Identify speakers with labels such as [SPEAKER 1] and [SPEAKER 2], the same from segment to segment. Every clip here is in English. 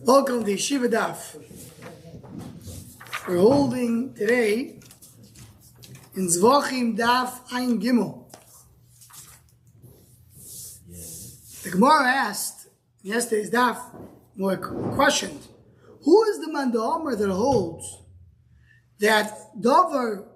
[SPEAKER 1] Welcome to Yeshiva Daf. We're holding today in Zevachim Daf Ein Gimel. The Gemara asked in yesterday's Daf, more questioned, who is the man d'Omer that holds that Dover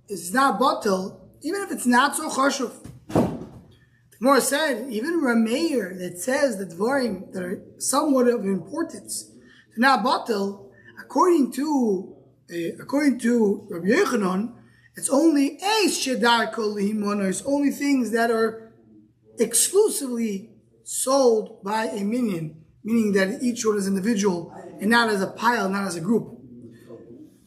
[SPEAKER 1] is not batel, even if it's not so chashuv? The Gemara said, even Rameir that says that dvarim that are somewhat of importance, they're not batel, according to Rabbi Yochanan, it's only eis shedar kol lihimono, it's only things that are exclusively sold by a minion, meaning that each one is individual and not as a pile, not as a group.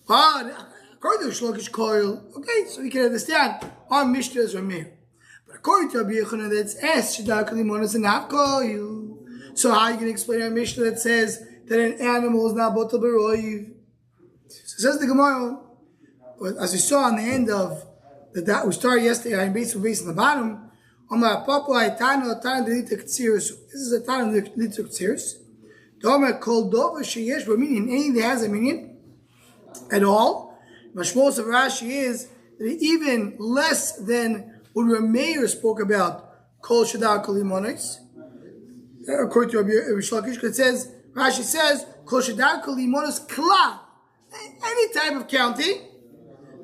[SPEAKER 1] But according to Shlokish Koil, okay, so we can understand our Mishnah is Rameir. But according to Rabbi Yochanan, that's es shedar kol lihimono is not Koil. So how are you going to explain our Mishnah that says that an animal is not botel b'roiv? So says the Gemara, as we saw on the end of the we started yesterday, I'm based on the bottom. This is a Tana Lituk Tziris. Domer called Dover Sheyesh B'Minyan, anything that has a minion at all. Mashmos of Rashi is that even less than what Rameir spoke about, Kol Shadar Kol Limonos. According to Rabbi Shlokish, it says, Rashi says, Kol Shadar Kol Limonos Kla. Any type of counting,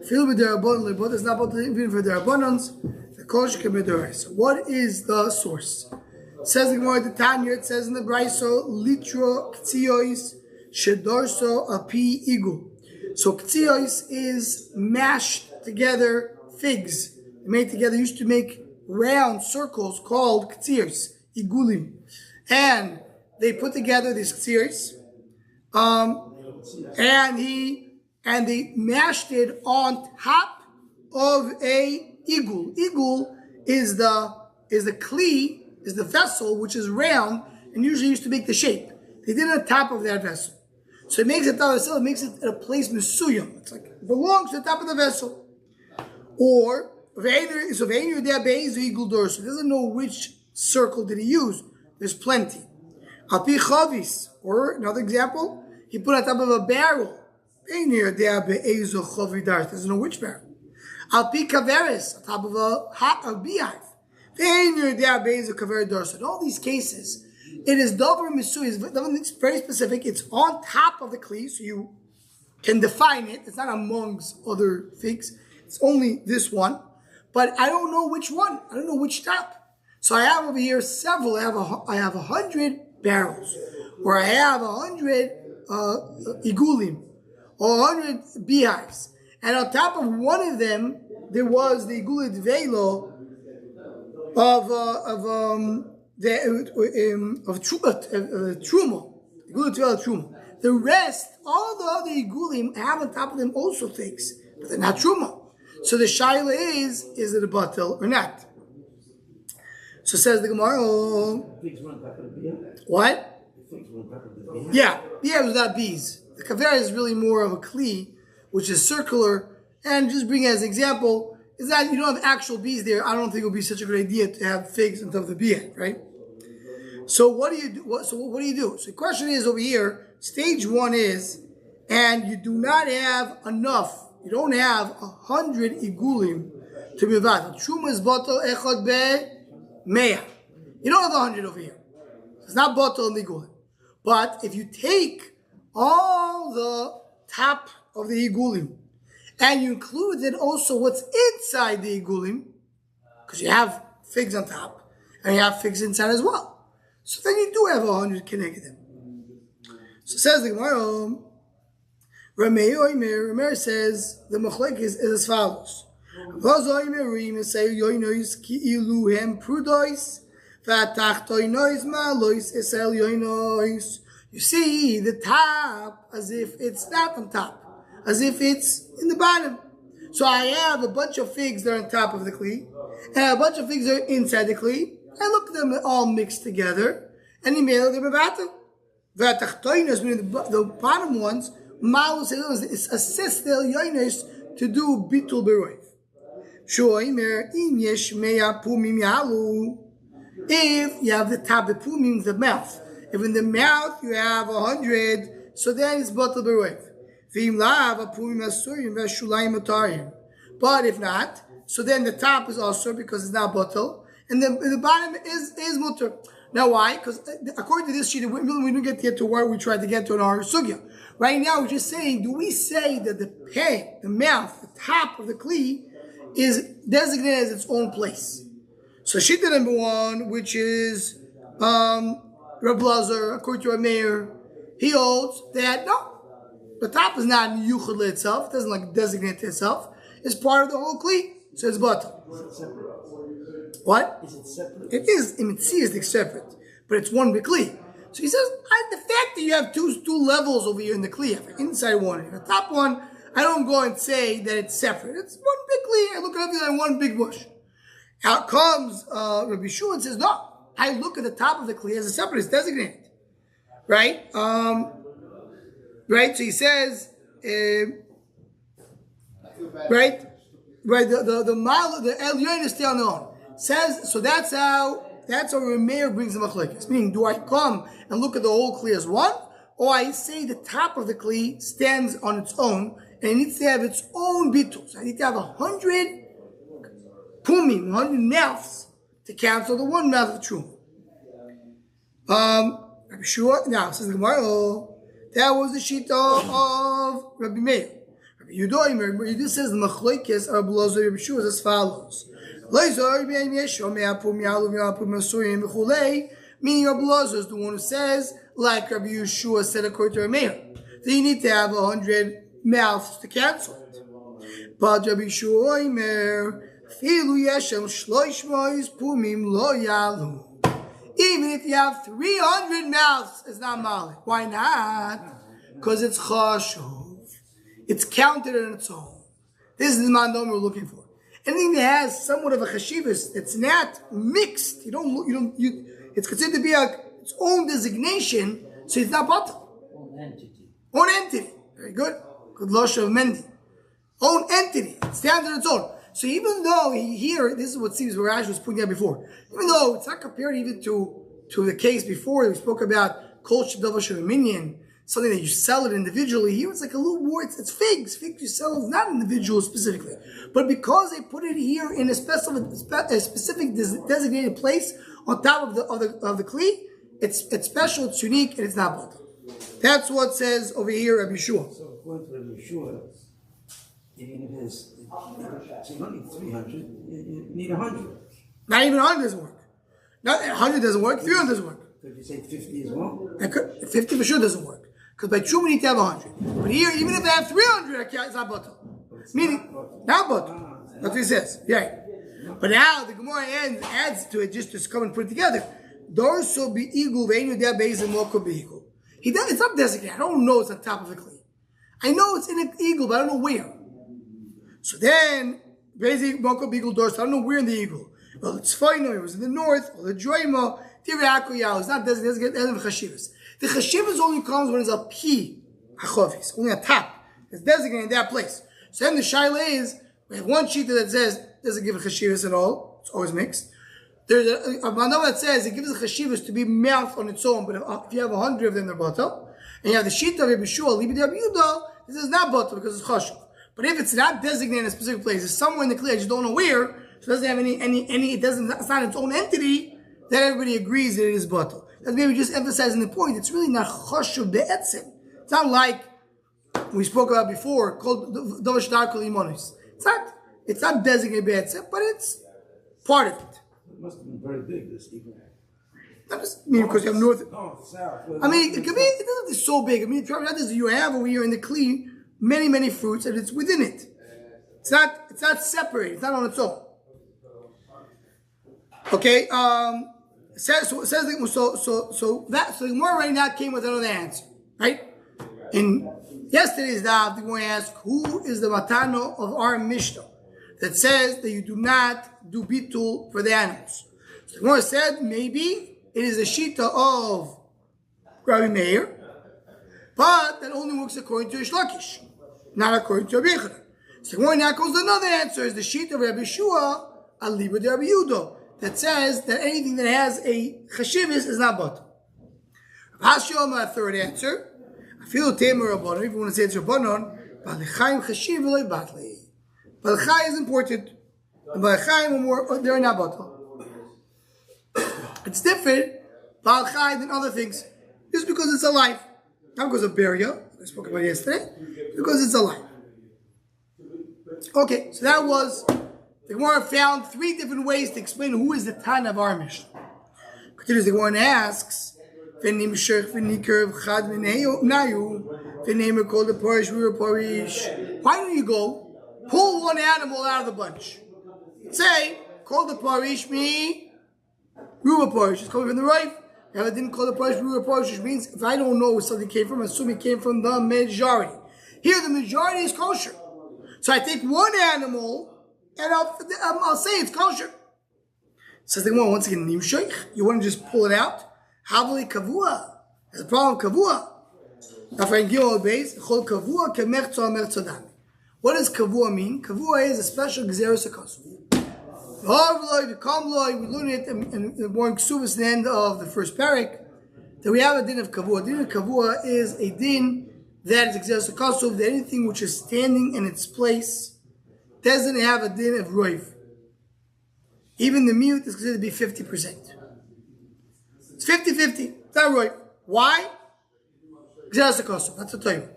[SPEAKER 1] filled with their abundant, but it's not even for their abundance. The kosh can be the So what is the source? It says the Gemara the Tanya. It says in the Braiso, litro ktsiois shedorso api igu. So ktsiois is mashed together figs made together. Used to make round circles called ktsiois igulim, and they put together these ktsiois. And they mashed it on top of a igul. Igul is the kli, is the vessel which is round and usually used to make the shape. They did it on top of that vessel. So it makes it at a place mesuyam. It's like it belongs to the top of the vessel. Or so doesn't know which circle did he use. There's plenty. Api chavis, or another example, he put on top of a barrel. Doesn't know which barrel. Alpi kaveris, on top of a beehive. In all these cases, it is dover misui. It's very specific. It's on top of the kli, so you can define it. It's not amongst other figs. It's only this one. But I don't know which one. I don't know which top. So I have over here several. I have 100 barrels, or I have 100 igulim, or 100 beehives, and on top of one of them there was the igulit velo of truma, igulit velo truma. The rest, all the other igulim have on top of them also things, but they're not truma. So the shaila is it a batel or not? So says the Gemara. What? Yeah, was not bees. The kavera is really more of a kli, which is circular, and just bring as an example, is that you don't have actual bees there. I don't think it would be such a good idea to have figs on top of the bee, right? So what do you do? So the question is over here, stage one is, and you do not have enough, you don't have 100 igulim to be vatal. Truma is bottle echad be meya. You don't have 100 over here. It's not bottle and igulim. But if you take all the top of the igulim and you include then also what's inside the igulim, because you have figs on top and you have figs inside as well, so then you do have 100 connected them. So says the Gemara, Rameir says the machlek is as follows. You see the top as if it's not on top, as if it's in the bottom. So I have a bunch of figs that are on top of the kli, and a bunch of figs that are inside the kli. I look at them all mixed together, and he made them a batter. The bottom ones, assist the yoiners to do bitul beroiv. If you have the top, the pu means the mouth, If in the mouth you have 100, so then it's batal b'roiv. But if not, so then the top is also because it's not batal, and the bottom is mutter. Now why? Because according to this sheet, we didn't get to where we tried to get to in our sugya. Right now, we're just saying, do we say that the peg, the mouth, the top of the kli is designated as its own place? So shita number one, which is Reb Lazar, according to our mayor, he holds that no, the top is not yuchad itself, it doesn't like designate itself, it's part of the whole kli, so it's batal.
[SPEAKER 2] Is it separate?
[SPEAKER 1] What?
[SPEAKER 2] Is it separate?
[SPEAKER 1] It is, it's separate, but it's one big kli. So he says, the fact that you have two levels over here in the kli, inside one, and the top one, I don't go and say that it's separate. It's one big kli. I look at everything like one big bush. Out comes Rabbi Yeshua and says, no, I look at the top of the kli as a separate, it's designated. Right? Right? So he says, right? Right, the Elyon is still known. Says, so that's how Rameir brings the machlekes. Meaning, do I come and look at the whole kli as one, or I say the top of the kli stands on its own and it needs to have its own bitul. So I need to have 100 pumim, 100 mouths to cancel the one mouth of truma. Rabbi Shua, now says the Gemara, that was the shita of Rabbi Meir. Rabbi Yehuda says the machlekes are below the Rabbi Shua as follows. Meaning Rabbi Lazar is the one who says, like Rabbi Yeshua said according to Rameir, that you need to have 100 mouths to cancel it. But Rabbi Yeshua even if you have 300 mouths, it's not malik. Why not? Because it's chashuv. It's counted on its own. This is the mandom we're looking for. Anything that has somewhat of a chashivas, it's not mixed. It's considered to be its own designation, so it's not batal. Own entity. Very good. Good losh of Mendy. Own entity. It stands on its own. So even though here, this is what seems where Rashi was pointing out before, even though it's not compared even to the case before, we spoke about kol shadavar minion, something that you sell it individually. Here it's like a little more, it's figs. Figs you sell is not individual specifically. But because they put it here in a specific designated place on top of the kli, it's special, it's unique, and it's not batal. That's what says over here Rabbi Yeshua.
[SPEAKER 2] So according to Rabbi Yeshua, even if it's, so you don't need 300, you need 100.
[SPEAKER 1] Not even 100 doesn't work. Not 100 doesn't work, 300 doesn't work.
[SPEAKER 2] Could you say 50 as well?
[SPEAKER 1] 50 for sure doesn't work. Because by true we need to have 100. But here, even if I have 300, it's not batal. Meaning, not batal. That's what he says. Yeah. But now the Gemara adds to it just to come and put it together. Dorso be eagle, veinu der beis moko be eagle. It's not designated. I don't know it's on top of the kli. I know it's in an eagle, but I don't know where. So then, beis moko be eagle dorso. I don't know where in the eagle. Well, it's fine. It was in the north. Or the joimo. It's not designated. It doesn't have chashivas. The chashivas only comes when it's a pi hachovis, only a top. It's designated in that place. So then the shaila is, we have one sheet that says doesn't give a chashivas at all. It's always mixed. There's a manama that says it gives a chashivas to be mouth on its own, but if you have 100 of them, they're batal. And you have the sheet of Rabbi Shua, Libid Rabbi Yehuda, this is not batal because it's chashuv. But if it's not designated in a specific place, it's somewhere in the kli, I just don't know where, so it doesn't have any, it's not its own entity, then everybody agrees that it is batal. That's maybe just emphasizing the point. It's really not chashuv be'etzim. It's not like we spoke about before, called davar shtar kol imonos. It's not designated be'etzim, but it's part of it.
[SPEAKER 2] It must have been very big, this eagle.
[SPEAKER 1] That just mean because you have north.
[SPEAKER 2] South.
[SPEAKER 1] I mean, it could be. It doesn't have to be so big. I mean, you have over here in the kli many fruits, and it's within it. It's not separate. It's not on its own. Okay. So the Gemara right now came with another answer, right? In yesterday's daf, the Gemara asked, who is the matano of our Mishnah that says that you do not do bitul for the animals? So the Gemara said maybe it is a shita of Rabbi Meir, but that only works according to Rish Lakish, not according to Rabbi Yechanan. So the Gemara now goes to another answer: is the shita of Rabbi Yeshua aliba de Rabbi Yehuda, that says that anything that has a chashivas is not batal. Hashiyom, a third answer. I feel tamer rabbanon. If you want to say it's rabbanon, balchaim chashiv v'loy batli. Balchai is important. Balchaim they're not batal. It's different, balchai, than other things, just because it's alive, not because of burial. I spoke about it yesterday, because it's alive. Okay, so that was the Gemara found 3 different ways to explain who is the Tana of our Mishnah. Continues, the Gemara asks, why don't you go pull one animal out of the bunch? Say, call the parish me Ruba parish. It's coming from the right. If I didn't call the parish Ruba parish, which means if I don't know where something came from, I assume it came from the majority. Here, the majority is kosher. So I take one animal and I'll say it's kosher. Says the Gemara once again, Nimshoich. You want to just pull it out? Havli kavua. There's a problem kavua. What does kavua mean? Kavua is a special gzeros hakosov. We learn it in the more ksuvas at the end of the first parak that we have a din of kavua. Din of kavua is a din that is gzeros hakosov, that anything which is standing in its place doesn't have a din of roiv. Even the mute is considered to be 50%. It's 50-50. It's not roiv. Why? Gzeros hakosov. That's a Torah.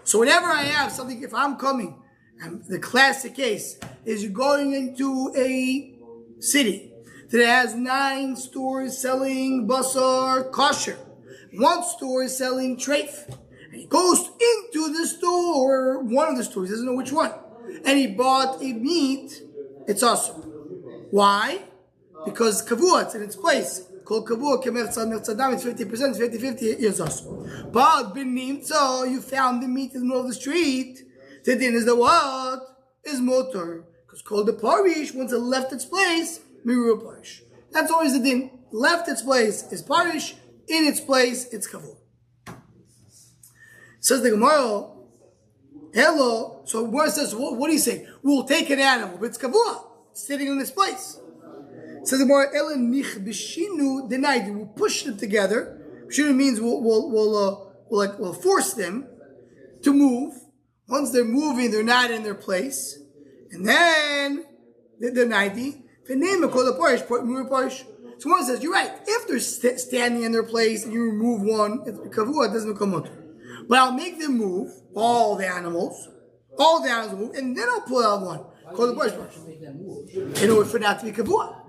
[SPEAKER 1] So whenever I have something, if I'm coming, and the classic case is you're going into a city that has 9 stores selling basar kosher. 1 store is selling treif. And he goes into the store, one of the stores, he doesn't know which one. And he bought a meat, it's awesome. Why? Because kavua, it's in its place. Called kavua, it's 50%, 50-50, it's awesome. But benim, so you found the meat in the middle of the street. The din is the what? Is motor. Because called the parish, once it left its place, miru parish. That's always the din. Left its place is parish, in its place, it's kavua. Says the Gemara, hello. So Gemara says, what do you say? We'll take an animal, but it's kavua. It's sitting in its place. Says the Gemara, ela nich b'shinu denied. We'll push them together. B'shinu means we'll force them to move. Once they're moving, they're not in their place. And then they're 90. The name of the parish. So one says, you're right. If they're standing in their place and you remove one, it's kavua, it doesn't become mutter. But I'll make them move, all the animals move, and then I'll pull out one. Call the parish. In order for that to be kavua.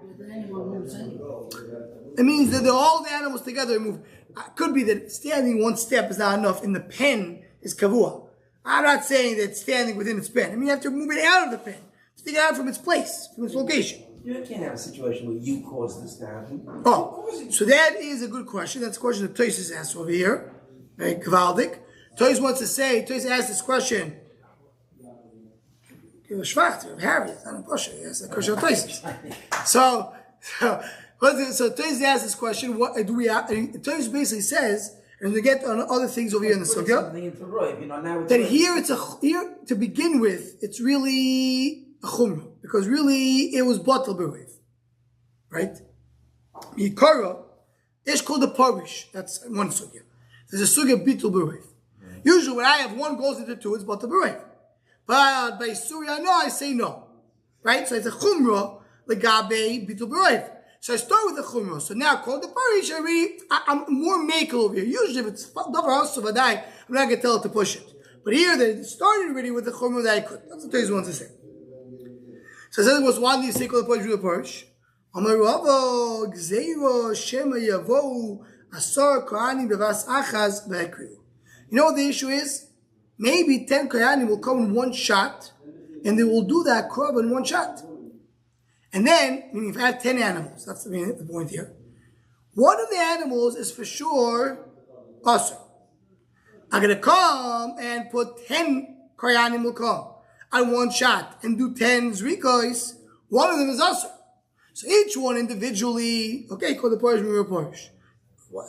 [SPEAKER 1] It means that all the animals together move. It could be that standing one step is not enough. In the pen is kavua. I'm not saying that it's standing within its pen. I mean, you have to move it out of the pen. Take it out from its place, from its location.
[SPEAKER 2] You can't have a situation where you cause this to happen.
[SPEAKER 1] Oh, so that is a good question. That's a question that Toys asked over here. Very Gavaldik. Toys wants to say, Toys asked this question. Give a shvach, Harry, it's not a pusher. Yes, the question of Toys. So Toys asked this question, what do we have? Toys basically says, and we get on other things over here in the sugya, that here to begin with, it's really a chumrah, because really it was batal b'roiv, right? Yikara is called the parish. That's one sugya. There's a sugya bitul b'roiv. Usually when I have one goes into 2, it's batal b'roiv. But by surya no, I say no, right? So it's a chumrah legabe bitul b'roiv. So I start with the chumrah. So now called the parish, I'm more makel over here. Usually if it's davar also vadai, I'm not going to tell it to push it. But here they started already with the chumrah that I could. That's what Teiz wants to say. So it says it was one do you say called the parish with the parish? Amar Ravo gzeiro shema yavo asar kohanim bevas achaz v'ekriu. You know what the issue is? Maybe 10 kohanim will come in one shot, and they will do that korban in one shot. And then, meaning if I have 10 animals, that's the point here. One of the animals is for sure asur. I'm going to come and put 10 kohanim will come on one shot and do 10 zrikos. One of them is asur. So each one individually, okay, call the parish, mirror parish.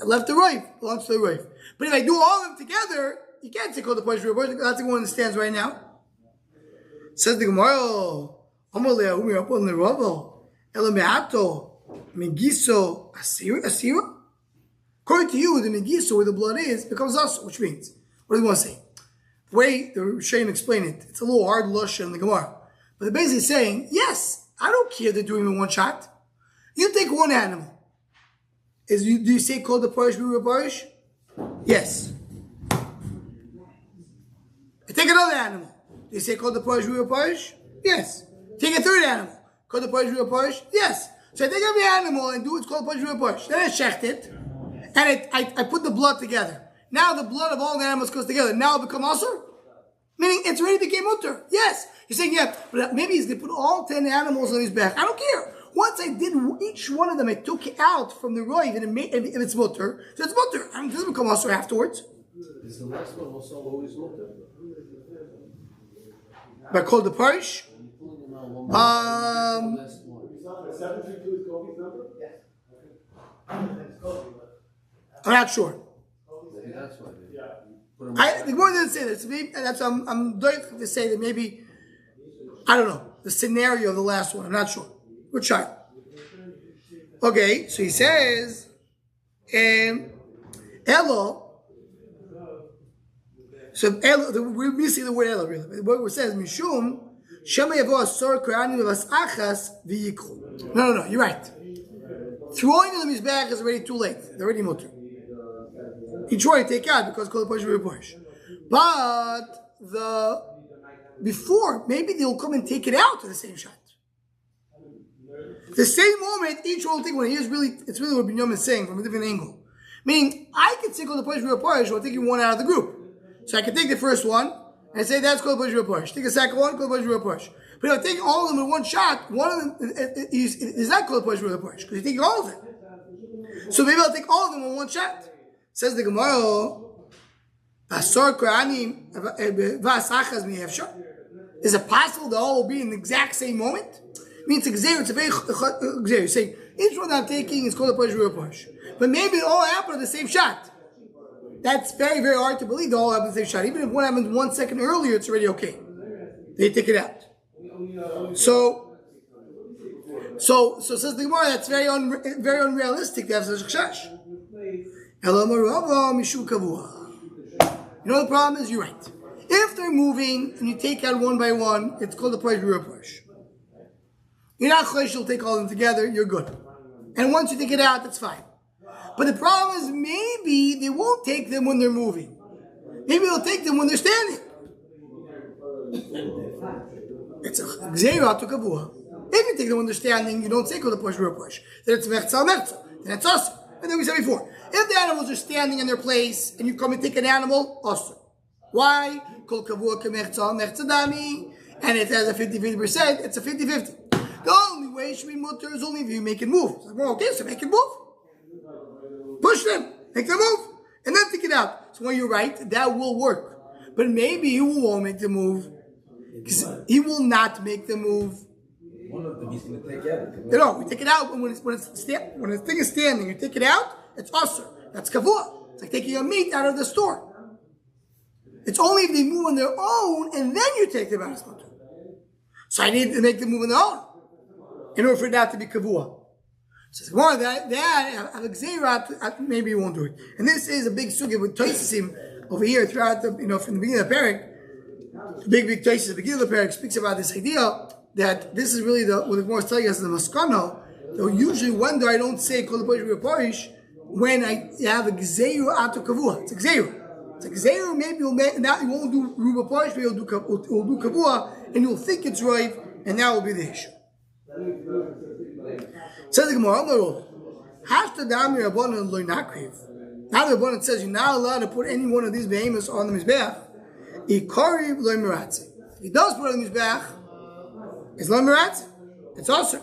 [SPEAKER 1] Left to right, belongs to the right. But if I do all of them together, you can't say call the parish, mirror parish. That's the one that stands right now. Says the Gemara, Amalei Umi Rapon Lerovo, Elameato, Megiso, Asira. According to you, the Megisa, where the blood is, becomes us, which means, what do you want to say? The way the Rishonim explain it, it's a little hard Lashon in the Gemara. But they're basically saying, yes, I don't care they're doing it in one shot. You take one animal. Do you say called the parish be parish? Yes. You take another animal. Do you say called the parish be parish? Yes. Take a third animal. Called the parish be parish? Yes. So I take every animal and do what's called parish be parish. Then I shecht it, and I put the blood together. Now the blood of all the animals goes together. Now it becomes asur? Meaning it's already became mutter. Yes. You're saying, yeah, but maybe he's going to put all 10 animals on his back. I don't care. Once I did each one of them, I took it out from the roiv, and if it's mutter, so it's mutter. It doesn't become asur afterwards.
[SPEAKER 3] Is the last one also always mutter?
[SPEAKER 1] But called the parish?
[SPEAKER 3] I'm
[SPEAKER 1] not sure.
[SPEAKER 3] Maybe that's why.
[SPEAKER 1] The more didn't say this. Maybe, I'm going to say that maybe, I don't know, the scenario of the last one. I'm not sure. We'll try. Okay, so he says, Elo. So Elo, we're missing the word Elo really. What it says, Mishum, Shema Yavo Asor Koranim Levas Achas V'yikru. No, you're right. Throwing them in his bag is already too late. They're already mutter. He tried to take out because called Parish Parish. But before, maybe they'll come and take it out to the same shot. The same moment, each one will take one. It's really what Binyamin is saying from a different angle. Meaning, I can say called the Parish Parish, or taking one out of the group. So I can take the first one and say that's called Parish Parish. Take the second one, called Parish Parish. But if I take all of them in one shot, one of them is not called Parish Parish because you're taking all of them. So maybe I'll take all of them in one shot. Says the Gemara, is it possible they all will be in the exact same moment? It means it's a very Xer. You say, each one I'm taking is called a Parish. But maybe it all happened at the same shot. That's very, very hard to believe they all happen at the same shot. Even if one happens 1 second earlier, it's already okay. They take it out. So says the Gemara, that's very unrealistic to have such a chash. You know the problem is, you're right. If they're moving and you take out one by one, it's called the parish parish. You're not chosh, you'll take all of them together, you're good. And once you take it out, that's fine. But the problem is, maybe they won't take them when they're moving. Maybe they'll take them when they're standing. It's a gzeira to kavua. If you take them when they're standing, you don't say called the parish parish. Then it's mechza, then it's us. And then we said before, if the animals are standing in their place and you come and take an animal, awesome. Why? Kol kavua kemechza dami, and it has a 50-50%, it's a 50-50. The only way it should be mutter is only if you make it move. It's like, well, okay, so make it move. Push them, make them move, and then take it out. So when you're right, that will work. But maybe he won't make the move, because he will not make the move.
[SPEAKER 3] One of them he's going to take out.
[SPEAKER 1] No, we take it out when the thing is standing. You take it out, it's asur. That's kavua. It's like taking your meat out of the store. It's only if they move on their own, and then you take them out as mutter. So I need to make them move on their own in order for that to be kavua. So more that maybe you won't do it. And this is a big sugya with Toisim over here throughout the from the beginning of the parak. Big Toisim, the beginning of the parak speaks about this idea that this is really what the Gemara is telling us, the maskana. So usually when I don't say kol parish when I have a gzeru atu kavua. It's a gzeru. It's a gzeru. Maybe now you won't do ruba parish, but you'll do kavua, and you'll think it's right, and that will be the issue. Says the Gemara, Hashta dami rabbanan loy nakriv. Now the Rabbanan says you're not allowed to put any one of these behemoths on the mizbeach. Ikariv loy meratzi. If he does put it on the mizbeach, it's loy meratzi. It's also.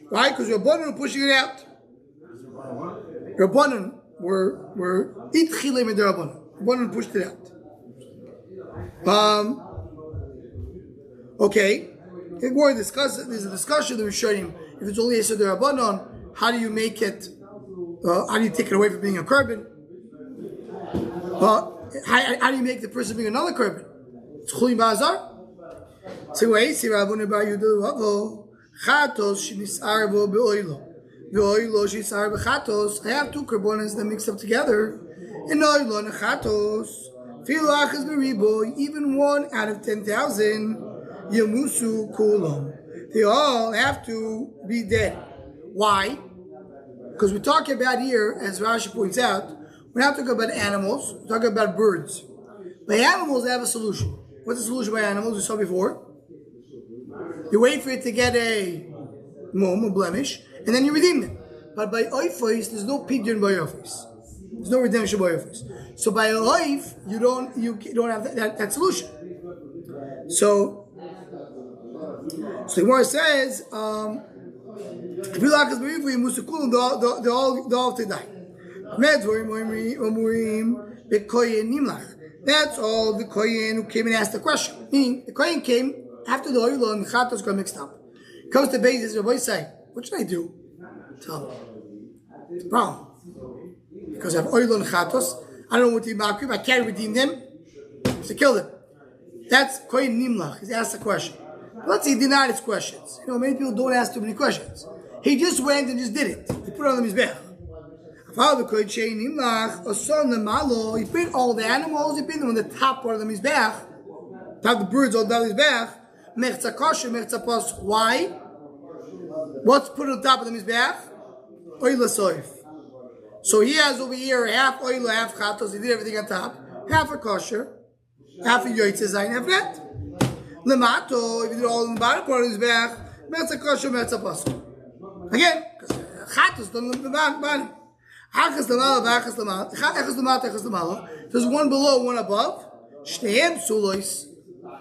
[SPEAKER 1] Why? Because Rabbanan are pushing it out. Rabbanan were itchile med Rabbanan. Rabbanan pushed it out. Okay. There's a discussion that we're showing. If it's only Yesod Rabbanon, how do you make it? How do you take it away from being a korban? How do you make the person being another korban? It's Chulin Bazar. So wait, see Rabbanon Bar Yudah Chatos Shinisarvo Beoilo I have two carbonas that mix up together. And even 1 out of 10,000, Yamusu Kulom. They all have to be dead. Why? Because we're talking about here, as Rashi points out, we're not talking about animals, we're talking about birds. By animals, they have a solution. What's the solution by animals? We saw before. You wait for it to get a blemish, and then you redeem them. But by oifos, there's no pidyon by oifos. There's no redemption by oifos. So by oif, you don't have that solution. So the Gemara says, they all have to die. That's all the kohen who came and asked the question. Meaning, the kohen came after the oil and the chatos got mixed up. Comes to base, his rabbi say, what should I do? Tell him. It's a problem. Because I have oil and chatos, I don't know what to do. I can't redeem them, so kill them. That's kohen nimlach. He's asked the question. Let's say he denied his questions. Many people don't ask too many questions. He just went and just did it. He put it on the mizbech. He put all the animals, he put them on the top part of the mizbech. Top the birds on the mizbech. Why? What's put on top of the mizbech? Oil soif. So he has over here half oil, half chatos. He did everything on top. Half a kosher, half a yotzei, half net. Lemato, if you did all in the bottom part of his back, merza kosher, merza pasul. Again, because chatos done the bottom. Achas lamala. There's one below, one above. Shteim sulois.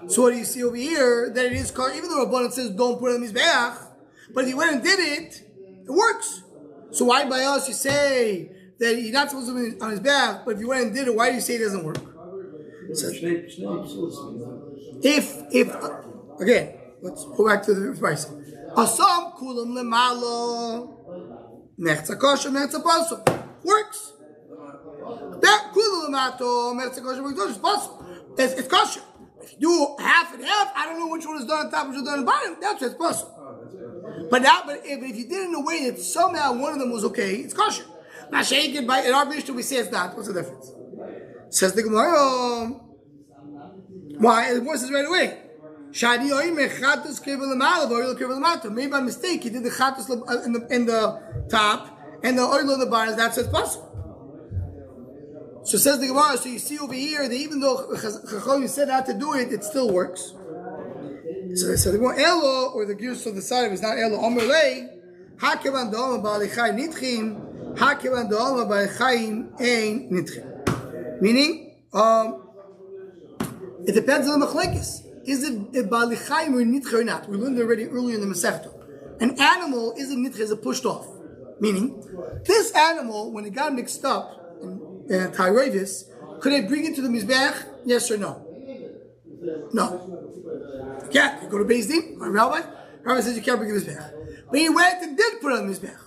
[SPEAKER 1] So what do you see over here? That it is kosher, even though Rabbanan says don't put it on his back, but if he went and did it, it works. So why by us you say that you're not supposed to put it on his back, but if you went and did it, why do you say it doesn't work? So, if again, let's go back to the price. Asam kulam lemalo mechza kosher mechza pasul works. That kulam lemato mechza kosher mechza pasul. It's kosher. If you do half and half, I don't know which one is done on top, which is done on the bottom. That's what's possible. But if you did it in a way that somehow one of them was okay, it's kosher. Now, in our Mishnah we say it's not. What's the difference? Says the Gemara. Why? The Gemara says right away. Maybe by mistake he did the chatus in the top and the oil on the bottom. That's what's possible. So says the Gemara. So you see over here that even though Chachamim said not to do it, it still works. So the Gemara Elo, or the gears to the side of it is not Elo. Omerlei hakevan do'alma ba'alechai nitchim hakevan do'alma ba'alechaim ein nitchim. Meaning, it depends on the machlekes. Is it ba'alechaim or nitchim or not? We learned already earlier in the Masechta. An animal isn't nitchim, is it pushed off? Meaning, this animal, when it got mixed up in Tyroivis, could I bring it to the Mizbech? Yes or no? No. Yeah, you go to Beis Din, or Rabbi says you can't bring it to the Mizbech. But he went and did put it on the Mizbech.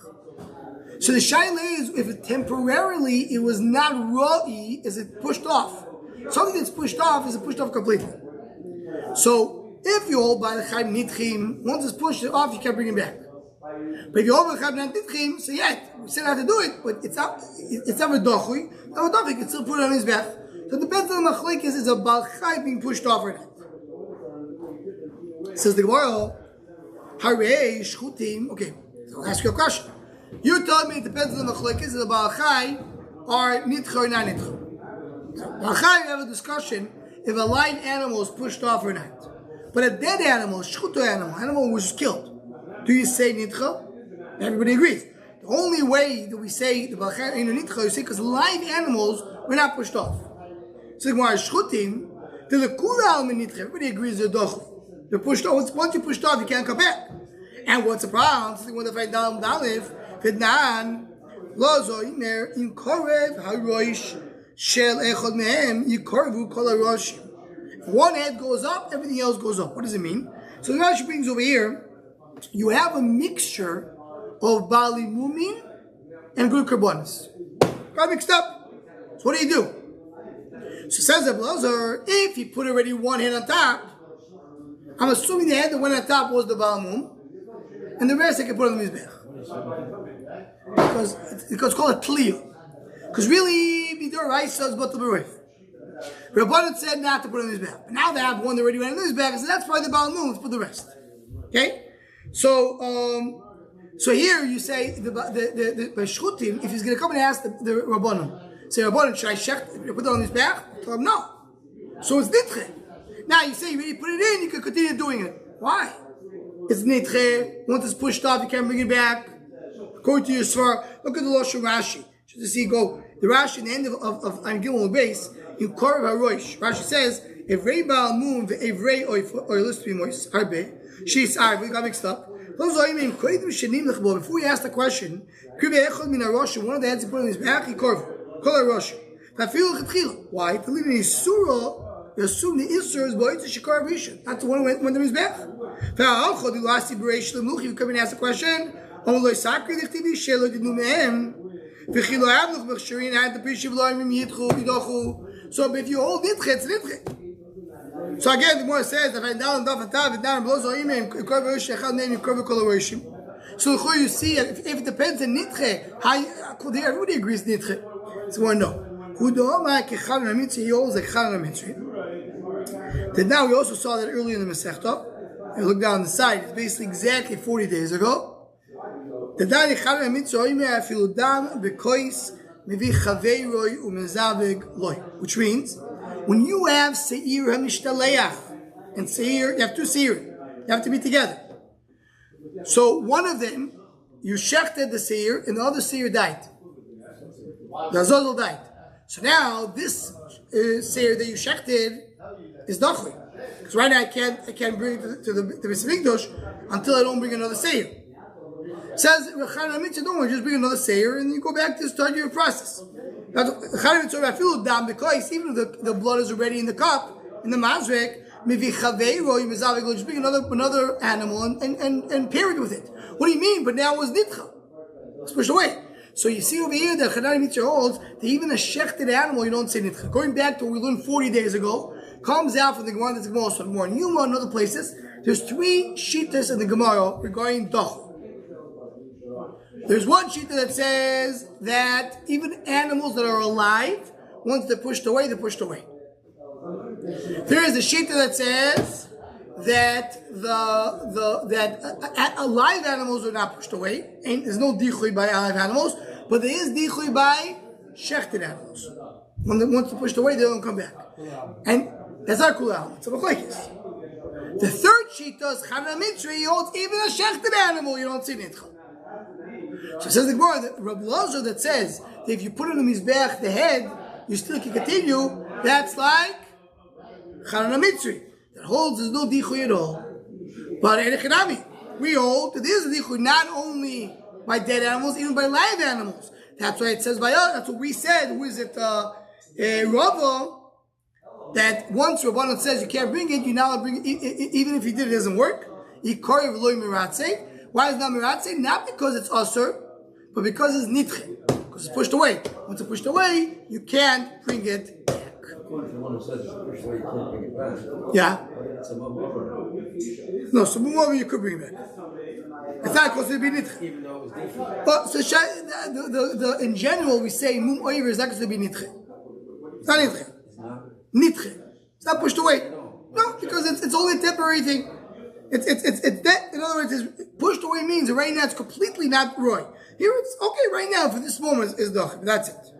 [SPEAKER 1] So the shaila is, if it temporarily it was not ra'i, is it pushed off? Something that's pushed off, is it pushed off completely? So, if you hold by the Chaim Nitchim, once it's pushed off, you can't bring it back. But if you hold by the Chaim Nitchim, so yeah, we said how to do it, but it's not a dochui, you can still put it on his back. So it depends on the machlekes, is a Baal Chai being pushed off or not. Says the Gemara, Harei Shchutim, okay, so I'll ask you a question. You told me it depends on the machlekes, is a Baal Chai or Nitcha or not Nitcha. Baal Chai, we have a discussion if a live animal is pushed off or not. But a dead animal, shchuto animal was killed. Do you say nitcha? Everybody agrees. The only way that we say the balchai ain't nitcha, you say because live animals were not pushed off. So the shchutim, the kula nitcha. Everybody agrees they're dochli. They're pushed off. Once you're pushed off, you can't come back. And what's the problem? So when the fight down dalif, v'nan lozo imer in korev haroish. Shel echod mehem yikorvu kol haroshim. One head goes up, everything else goes up. What does it mean? So the Rashi brings over here, you have a mixture of bali mumin and good karbonis. Got mixed up. So what do? So says the Blazer, if you put already one head on top, I'm assuming the head that went on top was the bal mum, and the rest I can put on the mizbech. Because it's called a tliyah. Because really, Midor Raisa is but the berif. Rabbanan said not to put on his back. But now they have one that already went on his back, so that's probably the Baal Nun. Let's put the rest. Okay? So here you say the Shchutim, if he's going to come and ask the Rabbanan, say, Rabbanan, should I put it on his back? Tell him no. So it's nitche. Now you say you already put it in, you can continue doing it. Why? It's nitche. Once it's pushed off, you can't bring it back. According to your svar, look at the Lashon Rashi. Should you see go the Rashi in the end of Am Gimel base in Korv HaRosh. Rashi says, Evrei Baal Mun ve'Evrei Oilus B'Mois Harbe. She's sorry, we got mixed up. Before we ask the question, one of the heads he put on his back, he carved. Why? To leave in surah, you assume the Isser is going to Shikar Rishon. That's the one who went on his back. You come and ask the question, so if you hold nitche, it's nitche. So again, the Gemara says that down blows so you see if it depends on nitche, how everybody agrees nitche. So one no. Then now we also saw that earlier in the Masechta. And look down the side, it's basically exactly 40 days ago. Which means when you have Seir HaMishtaleach and Seir, you have two Seir, you have to be together. So one of them, you shechted the Seir and the other Seir died. The Azazel died. So now this Seir that you shechted is Dachri. Because right now I can't bring it to the Beis Mikdash until I don't bring another Seir. Says don't worry, just bring another Seir and you go back to start your process. Because even if the blood is already in the cup, in the mazrek, just bring another animal and pair it with it. What do you mean? But now it was nitcha. It's pushed away. So you see over here that Chanani Mitzvah holds that even a shechted animal you don't say nitcha. Going back to what we learned 40 days ago, comes out from the Gemara that's also more in Yuma and other places. There's 3 shittas in the Gemara regarding dach. There's one shita that says that even animals that are alive, once they're pushed away, they're pushed away. There is a shita that says that alive animals are not pushed away, and there's no dichui by alive animals, but there is dichui by shechted animals. Once they're pushed away, they don't come back. And that's not cool animal. It's a machlekes. The third shita is Chana Mitzri, he holds even a shechted animal, you don't see nitcha. So it says the Gemara that Rabbi Lazar that says that if you put it on his back, the head, you still can continue. That's like Chanana Mitzri. That holds there's no dichui at all. But Erechinami, we hold that there is a dichui not only by dead animals, even by live animals. That's why it says by us. That's what we said. Who is it? Rava. That once Rabbanan says you can't bring it, you now bring it, even if you did, it doesn't work. Why is it not miratze? Not because it's asur, but because it's nitche. Because it's pushed away. Once it's pushed away, you can't bring it back.
[SPEAKER 3] According to the one who says it's pushed away, you can't bring it back.
[SPEAKER 1] Yeah.
[SPEAKER 3] It's a mum.
[SPEAKER 1] No, so mum you could bring it back. It's not because it'd be nitche.
[SPEAKER 3] Even though it was different.
[SPEAKER 1] But so in general, we say mum over is not because it'd be nitche. It's not nitche. Nitche. It's not pushed away. No, because it's only a temporary thing. It's that. In other words, it's pushed away means right now it's completely not roy. Here it's okay right now for this moment is doch. That's it.